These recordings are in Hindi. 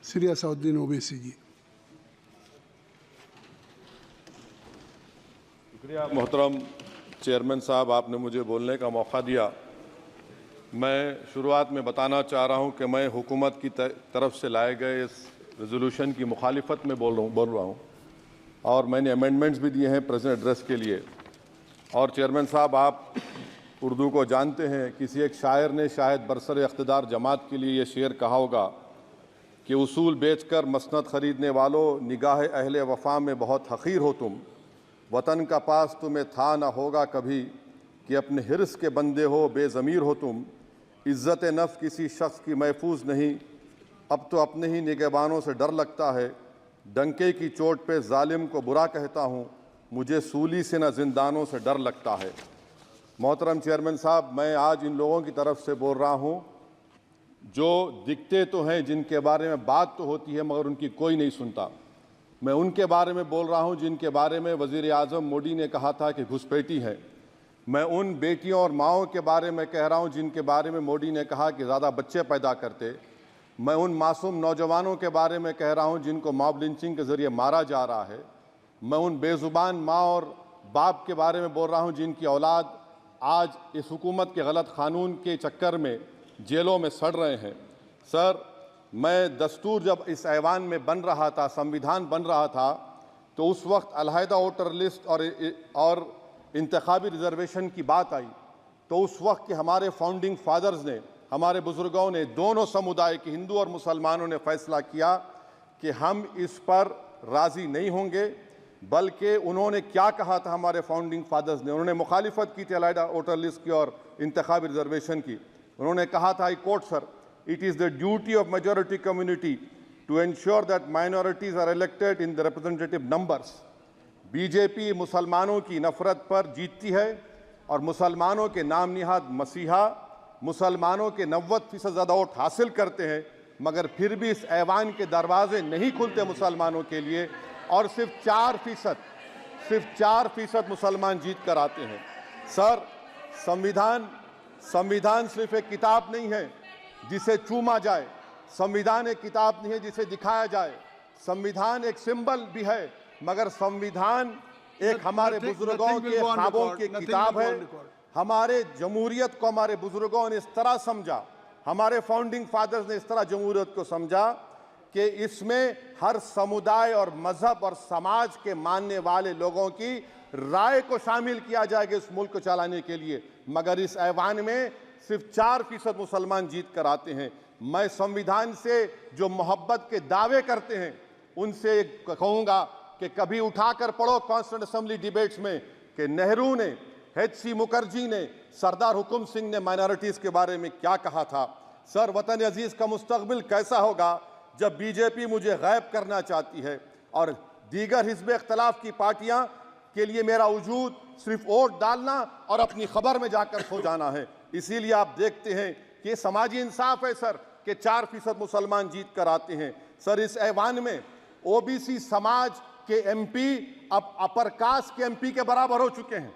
श्री असाउद्दीन ओवैसी जी। शुक्रिया मोहतरम चेयरमैन साहब, आपने मुझे बोलने का मौका दिया। मैं शुरुआत में बताना चाह रहा हूं कि मैं हुकूमत की तरफ से लाए गए इस रेजोल्यूशन की मुखालिफत में बोल रहा हूं और मैंने अमेंडमेंट्स भी दिए हैं प्रेजेंट एड्रेस के लिए। और चेयरमैन साहब, आप उर्दू को जानते हैं। किसी एक शायर ने शायद बरसर इख्तिदार जमात के लिए ये शेर कहा होगा कि उसूल बेचकर मसनद ख़रीदने वालों, निगाह अहले वफ़ा में बहुत हक़ीर हो तुम। वतन का पास तुम्हें था न होगा कभी कि अपने हिर्स के बंदे हो, बेज़मीर हो तुम। इज़्ज़त नफ्स किसी शख्स की महफूज नहीं, अब तो अपने ही निगहबानों से डर लगता है। डंके की चोट पे जालिम को बुरा कहता हूँ, मुझे सूली से न जिंदानों से डर लगता है। मोहतरम चेयरमैन साहब, मैं आज इन लोगों की तरफ से बोल रहा हूँ जो दिखते तो हैं, जिनके बारे में बात तो होती है मगर उनकी कोई नहीं सुनता। मैं उनके बारे में बोल रहा हूँ जिनके बारे में वज़ीर आज़म मोदी ने कहा था कि घुसपैठी है। मैं उन बेटियों और माओं के बारे में कह रहा हूँ जिनके बारे में मोदी ने कहा कि ज़्यादा बच्चे पैदा करते। मैं उन मासूम नौजवानों के बारे में कह रहा हूँ जिनको मॉब लिंचिंग के ज़रिए मारा जा रहा है। मैं उन बेज़ुबान माँ और बाप के बारे में बोल रहा हूँ जिनकी औलाद आज इस हुकूमत के गलत कानून के चक्कर में जेलों में सड़ रहे हैं। सर, मैं दस्तूर जब इस ऐवान में बन रहा था, संविधान बन रहा था, तो उस वक्त अलहदा वोटर लिस्ट और इंतखाबी रिजर्वेशन की बात आई तो उस वक्त के हमारे फाउंडिंग फादर्स ने, हमारे बुजुर्गों ने, दोनों समुदाय के हिंदू और मुसलमानों ने फैसला किया कि हम इस पर राज़ी नहीं होंगे। बल्कि उन्होंने क्या कहा था हमारे फाउंडिंग फादर्स ने, उन्होंने मुखालिफत की थी अलहदा वोटर लिस्ट की और इंतखाबी रिजर्वेशन की। उन्होंने कहा था, I quote sir, it is the duty of majority community to ensure that minorities are elected in the representative numbers. BJP मुसलमानों की नफरत पर जीतती है और मुसलमानों के नाम निहाद मसीहा मुसलमानों के 90% ज़्यादा वोट हासिल करते हैं, मगर फिर भी इस ऐवान के दरवाजे नहीं खुलते मुसलमानों के लिए और सिर्फ 4% मुसलमान जीत कर आते हैं। सर, संविधान सिर्फ एक किताब नहीं है जिसे चूमा जाए, संविधान एक किताब नहीं है जिसे दिखाया जाए, संविधान एक सिंबल भी है, मगर संविधान एक हमारे बुजुर्गों के ख्वाबों की किताब है। हमारे जमहूरियत को हमारे बुजुर्गों ने इस तरह समझा, हमारे फाउंडिंग फादर्स ने इस तरह जमहूरियत को समझा कि इसमें हर समुदाय और मजहब और समाज के मानने वाले लोगों की राय को शामिल किया जाएगा इस मुल्क को चलाने के लिए। मगर इस ऐवान में सिर्फ 4% मुसलमान जीत कर आते हैं। मैं संविधान से जो मोहब्बत के दावे करते हैं उनसे कहूँगा कि कभी उठाकर पढ़ो कॉन्स्टिट्यूंट असेंबली डिबेट्स में कि नेहरू ने, H.C. मुखर्जी ने, सरदार हुकुम सिंह ने माइनॉरिटीज़ के बारे में क्या कहा था। सर, वतन अजीज़ का मुस्तकबिल कैसा होगा जब बीजेपी मुझे गायब करना चाहती है और दीगर हिज़्ब इख्तिलाफ की पार्टियां के लिए मेरा वजूद सिर्फ वोट डालना और अपनी खबर में जाकर सो जाना है। इसीलिए आप देखते हैं कि समाजी इंसाफ है सर कि 4% मुसलमान जीत कर आते हैं। सर, इस ऐवान में ओबीसी समाज के एमपी अब अपर कास्ट के एमपी के बराबर हो चुके हैं।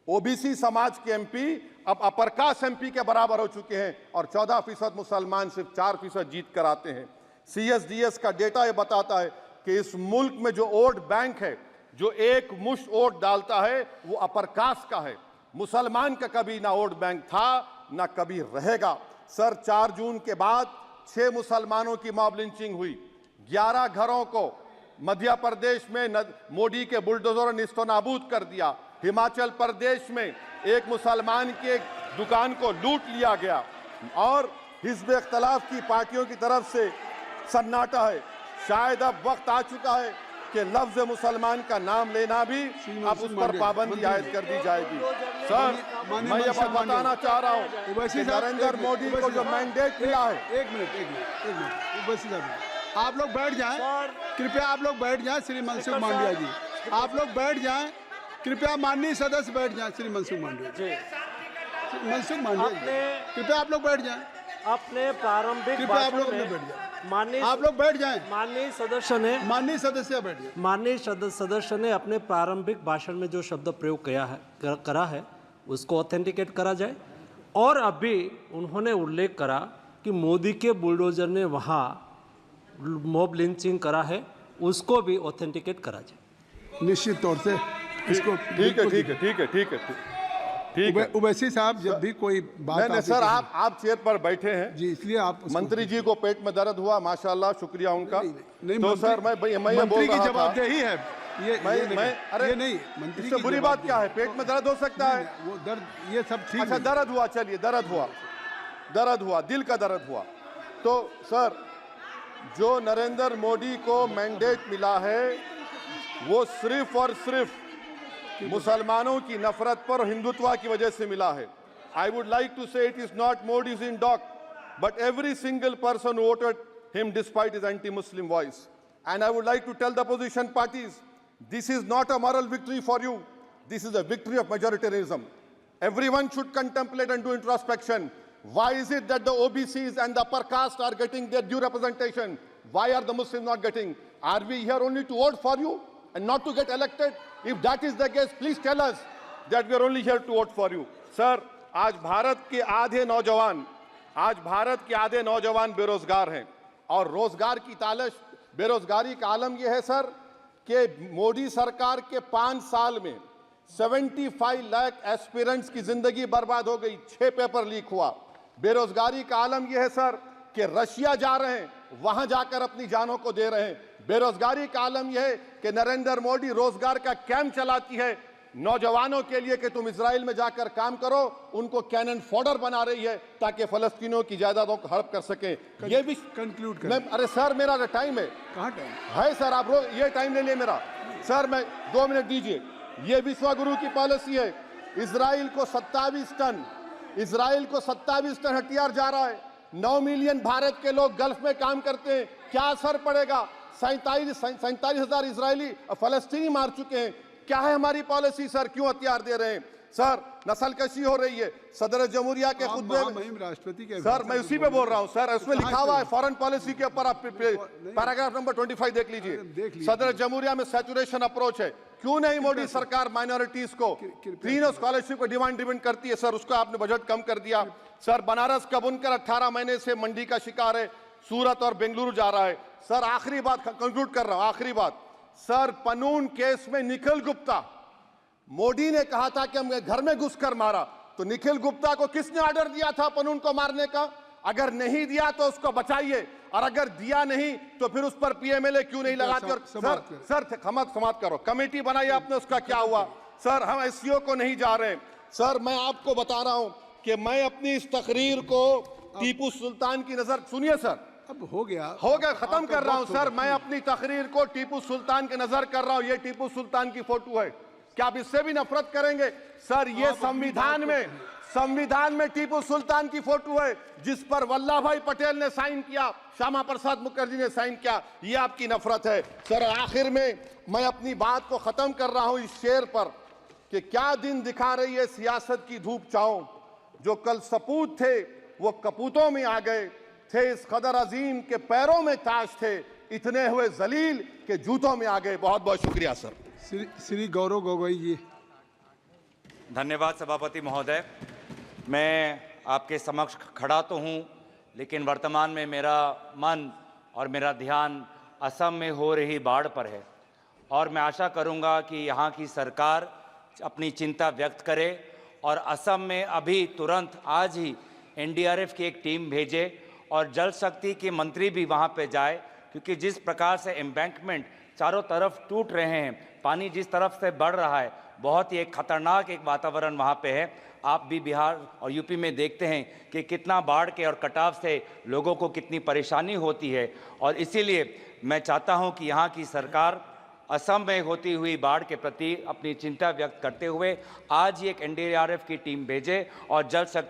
ओबीसी समाज के एमपी अब अपर कास्ट एमपी के बराबर हो चुके हैं और 14% मुसलमान सिर्फ 4% जीत कर आते हैं। CSDS का डेटा ये बताता है कि इस मुल्क में जो वोट बैंक है, जो एक मुश्त वोट डालता है, वो अपर कास्ट का है। मुसलमान का कभी ना वोट बैंक था ना कभी रहेगा। सर, 4 जून के बाद 6 मुसलमानों की मॉब लिंचिंग हुई, 11 घरों को मध्य प्रदेश में मोदी के बुलडोजर ने निस्तो नाबूद कर दिया। हिमाचल प्रदेश में एक मुसलमान की एक दुकान को लूट लिया गया और हिज़्ब इख्तिलाफ की पार्टियों की तरफ से सन्नाटा है। शायद अब वक्त आ चुका है कि लफ्ज़ मुसलमान का नाम लेना भी अब उस पर पाबंदी आयद कर दी जाएगी। सर, मैं ये बात बताना चाह रहा हूँ कि नरेंद्र मोदी को जो मैंडेट मिला है। एक मिनट, आप लोग बैठ जाएं, कृपया आप लोग बैठ जाएं। श्री मनसुख मांडविया जी, आप लोग बैठ जाएं, कृपया माननीय सदस्य बैठ जाएं। श्री मनसुख मांडविया जी, कृपया आप लोग बैठ जाएं। अपने प्रारंभिक कृपया आप लोग बैठ जाएं। आप लोग बैठ जाएं। माननीय सदस्य ने अपने प्रारंभिक भाषण में जो शब्द प्रयोग करा है उसको ऑथेंटिकेट करा जाए। और अभी उन्होंने उल्लेख करा कि मोदी के बुलडोजर ने वहाँ मॉब लिंचिंग करा है उसको भी ऑथेंटिकेट करा जाए। निश्चित तौर से इसको ठीक है ठीक है ठीक है ठीक है ठीक है। उवैसी साहब जब भी कोई बात नहीं सर, आप चेयर पर बैठे हैं जी, इसलिए आप मंत्री जी को पेट में दर्द हुआ, माशाल्लाह, शुक्रिया उनका। नहीं, तो सर मैं ये बोल मंत्री की रहा था, जवाबदेही है ये अरे ये नहीं मंत्री इससे की बुरी बात क्या है? पेट में दर्द हो सकता है। वो दर्द ये सब ठीक अच्छा है। दर्द हुआ, चलिए दर्द हुआ, दिल का दर्द हुआ। तो सर जो नरेंद्र मोदी को मैंडेट मिला है वो सिर्फ और सिर्फ मुसलमानों की नफरत पर हिंदुत्व की वजह से मिला है। I would like to say it is not Modi's in dock but every single person voted him despite his anti Muslim voice. And I would like to tell the opposition parties, this is not a moral victory for you, this is a victory of majoritarianism. Everyone should contemplate and do introspection. Why is it that the OBCs and the upper caste are getting their due representation? Why are the Muslims not getting? Are we here only to vote for you and not to get elected? If that is the case, please tell us that we are only here to vote for you. Sir, आज भारत के आधे नौजवान बेरोजगार हैं और रोजगार की तालाश, बेरोजगारी का आलम यह है सर कि मोदी सरकार के 5 साल में 75 लाख एस्पिरेंट्स की जिंदगी बर्बाद हो गई, 6 पेपर लीक हुआ। बेरोजगारी का आलम यह है सर कि रशिया जा रहे हैं, वहां जाकर अपनी जानों को दे रहे हैं। बेरोजगारी का आलम यह है कि नरेंद्र मोदी रोजगार का कैंप चलाती है नौजवानों के लिए कि तुम इजराइल में जाकर काम करो, उनको कैनन फॉडर बना रही है ताकि फलस्तीनियों की जायदादों को हड़प कर सके। ये भी कंक्लूड मैं, अरे सर मेरा टाइम है, कहाँ टाइम है सर, आप ये टाइम ले लिए मेरा सर, मैं 2 मिनट दीजिए। ये विश्वगुरु की पॉलिसी है, इजराइल को 27 टन हथियार जा रहा है। 9 मिलियन भारत के लोग गल्फ में काम करते हैं, क्या असर पड़ेगा? 47,000 इजरायली फलस्तीनी मार चुके हैं। क्या है हमारी पॉलिसी सर? क्यों हथियार दे रहे हैं सर? नस्लकशी हो रही है। सदर जमहूरिया के खुतबे में राष्ट्रपति के सर, मैं उसी पे बोल रहा हूं सर, उसमें लिखा हुआ है फॉरेन पॉलिसी के ऊपर, आप पैराग्राफ नंबर 25 देख लीजिए। सदर जमहूरिया में सैचुरेशन अप्रोच है। क्यों नहीं मोदी सरकार माइनॉरिटीज को तीनों स्कॉलरशिप को डिमांड करती है सर, उसको आपने बजट कम कर दिया। सर बनारस का बुनकर 18 महीने से मंडी का शिकार है, सूरत और बेंगलुरु जा रहा है। सर आखिरी बात कंक्लूड कर रहा हूं, आखिरी बात सर, पनून केस में निखिल गुप्ता, मोदी ने कहा था कि हम घर में घुसकर मारा, तो निखिल गुप्ता को किसने ऑर्डर दिया था पनून को मारने का? अगर नहीं दिया तो उसको बचाइए, और अगर दिया नहीं तो फिर उस पर पीएमएलए क्यों नहीं लगाकर? सर समाप्त करो, कमेटी बनाई आपने, उसका क्या हुआ? सर हम एससीओ को नहीं जा रहे। सर मैं आपको बता रहा हूं कि मैं अपनी इस तकरीर को टीपू सुल्तान की नजर, सुनिए सर, अब हो गया खत्म कर रहा हूं सर, मैं अपनी तकरीर को टीपू सुल्तान के नजर कर रहा हूं। ये टीपू सुल्तान की फोटो है, क्या आप इससे भी नफरत करेंगे? सर ये संविधान में टीपू सुल्तान की फोटो है जिस पर वल्लभ भाई पटेल ने साइन किया, श्यामा प्रसाद मुखर्जी ने साइन किया, ये आपकी नफरत है। सर आखिर में मैं अपनी बात को खत्म कर रहा हूं इस शेर पर कि क्या दिन दिखा रही है सियासत की धूप छांव, जो कल सपूत थे वो कपूतों में आ गए, थे इस कदर अजीम के पैरों में ताज थे, इतने हुए जलील के जूतों में आ गए। बहुत बहुत शुक्रिया सर। श्री गौरव गोगोई जी। धन्यवाद सभापति महोदय। मैं आपके समक्ष खड़ा तो हूं, लेकिन वर्तमान में मेरा मन और मेरा ध्यान असम में हो रही बाढ़ पर है, और मैं आशा करूंगा कि यहां की सरकार अपनी चिंता व्यक्त करे और असम में अभी तुरंत आज ही एनडीआरएफ की एक टीम भेजे और जल शक्ति के मंत्री भी वहां पे जाए, क्योंकि जिस प्रकार से एम्बैंकमेंट चारों तरफ टूट रहे हैं, पानी जिस तरफ से बढ़ रहा है, बहुत ही एक खतरनाक एक वातावरण वहाँ पे है। आप भी बिहार और यूपी में देखते हैं कि कितना बाढ़ के और कटाव से लोगों को कितनी परेशानी होती है, और इसीलिए मैं चाहता हूँ कि यहाँ की सरकार असम में होती हुई बाढ़ के प्रति अपनी चिंता व्यक्त करते हुए आज ही एक एनडीआरएफ की टीम भेजे और जल शक्ति